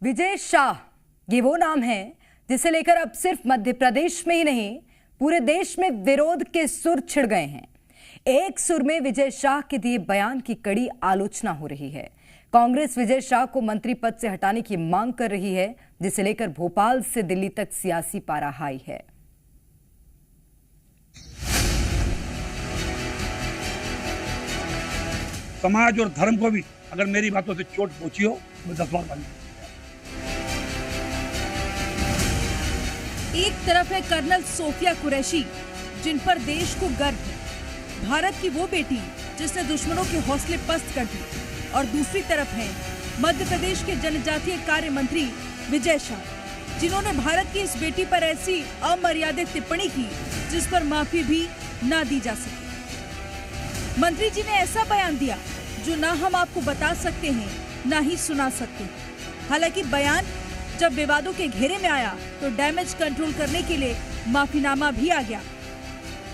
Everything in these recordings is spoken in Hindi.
विजय शाह, ये वो नाम है जिसे लेकर अब सिर्फ मध्य प्रदेश में ही नहीं पूरे देश में विरोध के सुर छिड़ गए हैं। एक सुर में विजय शाह के दिए बयान की कड़ी आलोचना हो रही है। कांग्रेस विजय शाह को मंत्री पद से हटाने की मांग कर रही है, जिसे लेकर भोपाल से दिल्ली तक सियासी पारा हाई है। समाज और धर्म को भी अगर मेरी बातों से चोट पहुंची हो तो 10 बार बन। एक तरफ है कर्नल सोफिया कुरैशी, जिन पर देश को गर्व है, भारत की वो बेटी जिसने दुश्मनों के हौसले पस्त कर दिए, और दूसरी तरफ है मध्य प्रदेश के जनजातीय कार्य मंत्री विजय शाह, जिन्होंने भारत की इस बेटी पर ऐसी अमर्यादित टिप्पणी की जिस पर माफी भी ना दी जा सके। मंत्री जी ने ऐसा बयान दिया जो ना हम आपको बता सकते हैं ना ही सुना सकते। हालांकि बयान जब विवादों के घेरे में आया तो डैमेज कंट्रोल करने के लिए माफीनामा भी आ गया।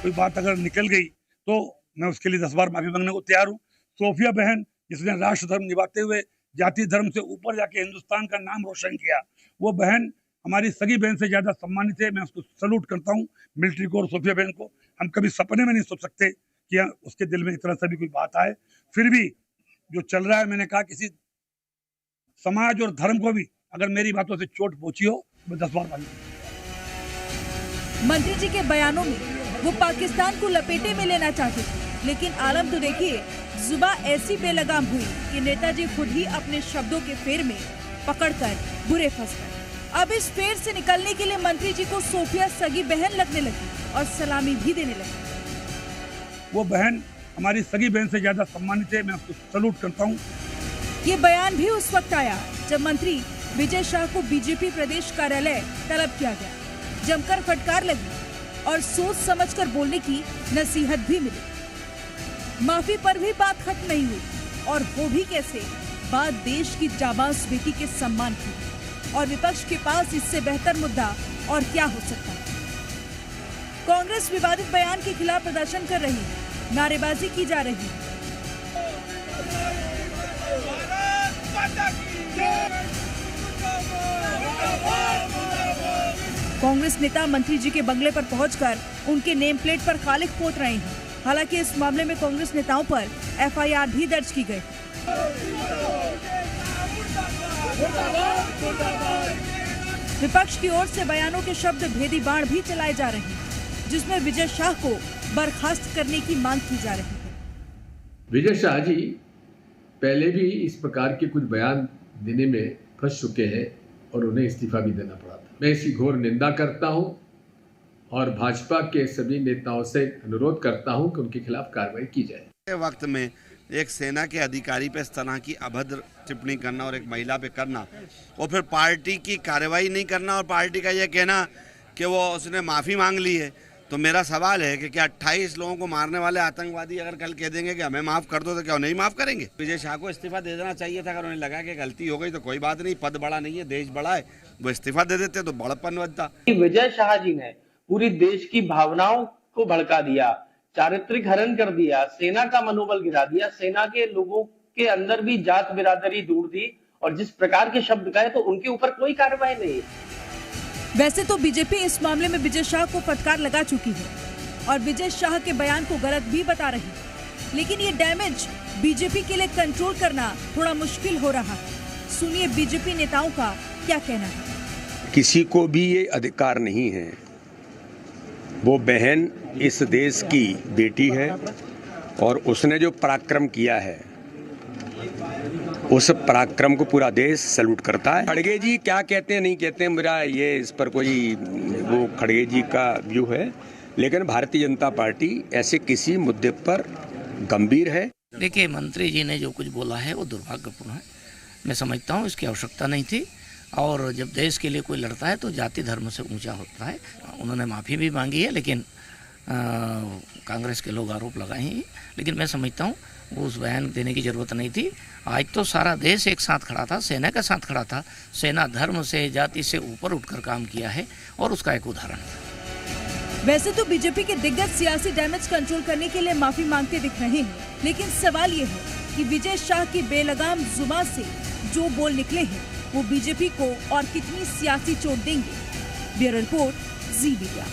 कोई बात अगर निकल गई तो मैं उसके लिए 10 बार माफी मांगने को तैयार हूँ। सोफिया बहन जिसने राष्ट्र धर्म निभाते हुए जाति धर्म से ऊपर जाके हिंदुस्तान का नाम रोशन किया, वो बहन हमारी सगी बहन से ज्यादा सम्मानित है। मैं उसको सलूट करता हूँ, मिलिट्री को और सोफिया बहन को। हम कभी सपने में नहीं सोच सकते कि उसके दिल में इस तरह से भी कोई बात आए। फिर भी जो चल रहा है, मैंने कहा किसी समाज और धर्म को भी अगर मेरी बातों से चोट पहुंची हो मैं 10 बार बन। मंत्री जी के बयानों में वो पाकिस्तान को लपेटे में लेना चाहते थे, लेकिन आलम तो देखिए, जुबान ऐसी बेलगाम हुई कि नेताजी खुद ही अपने शब्दों के फेर में पकड़कर बुरे फंस गए। अब इस फेर से निकलने के लिए मंत्री जी को सोफिया सगी बहन लगने लगी और सलामी भी देने लगी। वो बहन हमारी सगी बहन से ज्यादा सम्मानित है। मैं उसको सलूट करता हूँ। ये बयान भी उस वक्त आया जब मंत्री विजय शाह को बीजेपी प्रदेश कार्यालय तलब किया गया। जमकर फटकार लगी और सोच समझकर बोलने की नसीहत भी मिली। माफी पर भी बात खत्म नहीं हुई, और वो भी कैसे, बात देश की जाबाज बेटी के सम्मान की। और विपक्ष के पास इससे बेहतर मुद्दा और क्या हो सकता है। कांग्रेस विवादित बयान के खिलाफ प्रदर्शन कर रही है, नारेबाजी की जा रही है। कांग्रेस नेता मंत्री जी के बंगले पर पहुंचकर उनके नेम प्लेट पर खालिक पोत रहे हैं। हालांकि इस मामले में कांग्रेस नेताओं पर एफआईआर भी दर्ज की गई। विपक्ष की ओर से बयानों के शब्द भेदी बाण भी चलाए जा रहे हैं, जिसमें विजय शाह को बर्खास्त करने की मांग की जा रही है। विजय शाह जी पहले भी इस प्रकार के कुछ बयान देने में फंस चुके हैं और उन्हें इस्तीफा भी देना पड़ा था। मैं इसकी घोर निंदा करता हूं और भाजपा के सभी नेताओं से अनुरोध करता हूं कि उनके खिलाफ कार्रवाई की जाए। वक्त में एक सेना के अधिकारी पे इस तरह की अभद्र टिप्पणी करना और एक महिला पे करना, और फिर पार्टी की कार्रवाई नहीं करना और पार्टी का यह कहना कि वो उसने माफ़ी मांग ली है, तो मेरा सवाल है कि क्या 28 लोगों को मारने वाले आतंकवादी अगर कल कह देंगे कि हमें माफ़ कर दो तो क्या नहीं माफ़ करेंगे? विजय शाह को इस्तीफा दे देना चाहिए था। अगर उन्हें लगा कि गलती हो गई तो कोई बात नहीं, पद बड़ा नहीं है, देश बड़ा है, वो इस्तीफा दे देते तो बड़प्पन बनता। विजय शाह जी ने पूरी देश की भावनाओं को भड़का दिया, चारित्रिक हनन कर दिया, सेना का मनोबल गिरा दिया, सेना के लोगों के अंदर भी जात बिरादरी दूर दी, और जिस प्रकार के शब्द कहे तो उनके ऊपर कोई कार्रवाई नहीं। वैसे तो बीजेपी इस मामले में विजय शाह को फटकार लगा चुकी है और विजय शाह के बयान को गलत भी बता रही है, लेकिन ये डैमेज बीजेपी के लिए कंट्रोल करना थोड़ा मुश्किल हो रहा है। सुनिए बीजेपी नेताओं का क्या कहना है। किसी को भी ये अधिकार नहीं है, वो बहन इस देश की बेटी है और उसने जो पराक्रम किया है उस पराक्रम को पूरा देश सैल्यूट करता है। खड़गे जी क्या कहते हैं नहीं कहते हैं, मेरा ये इस पर कोई वो खड़गे जी का व्यू है, लेकिन भारतीय जनता पार्टी ऐसे किसी मुद्दे पर गंभीर है। देखिए, मंत्री जी ने जो कुछ बोला है वो दुर्भाग्यपूर्ण है। मैं समझता हूँ इसकी आवश्यकता नहीं थी, और जब देश के लिए कोई लड़ता है तो जाति धर्म से ऊंचा होता है। उन्होंने माफ़ी भी मांगी है, लेकिन कांग्रेस के लोग आरोप लगाए हैं, लेकिन मैं समझता हूँ वो उस बयान देने की ज़रूरत नहीं थी। आज तो सारा देश एक साथ खड़ा था, सेना के साथ खड़ा था। सेना धर्म से जाति से ऊपर उठकर काम किया है और उसका एक उदाहरण है। वैसे तो बीजेपी के दिग्गज सियासी डैमेज कंट्रोल करने के लिए माफी मांगते दिख रहे हैं, लेकिन सवाल ये है कि विजय शाह की बेलगाम जुबान से जो बोल निकले हैं वो बीजेपी को और कितनी सियासी चोट देंगे। ब्यूरो रिपोर्ट, जी मीडिया।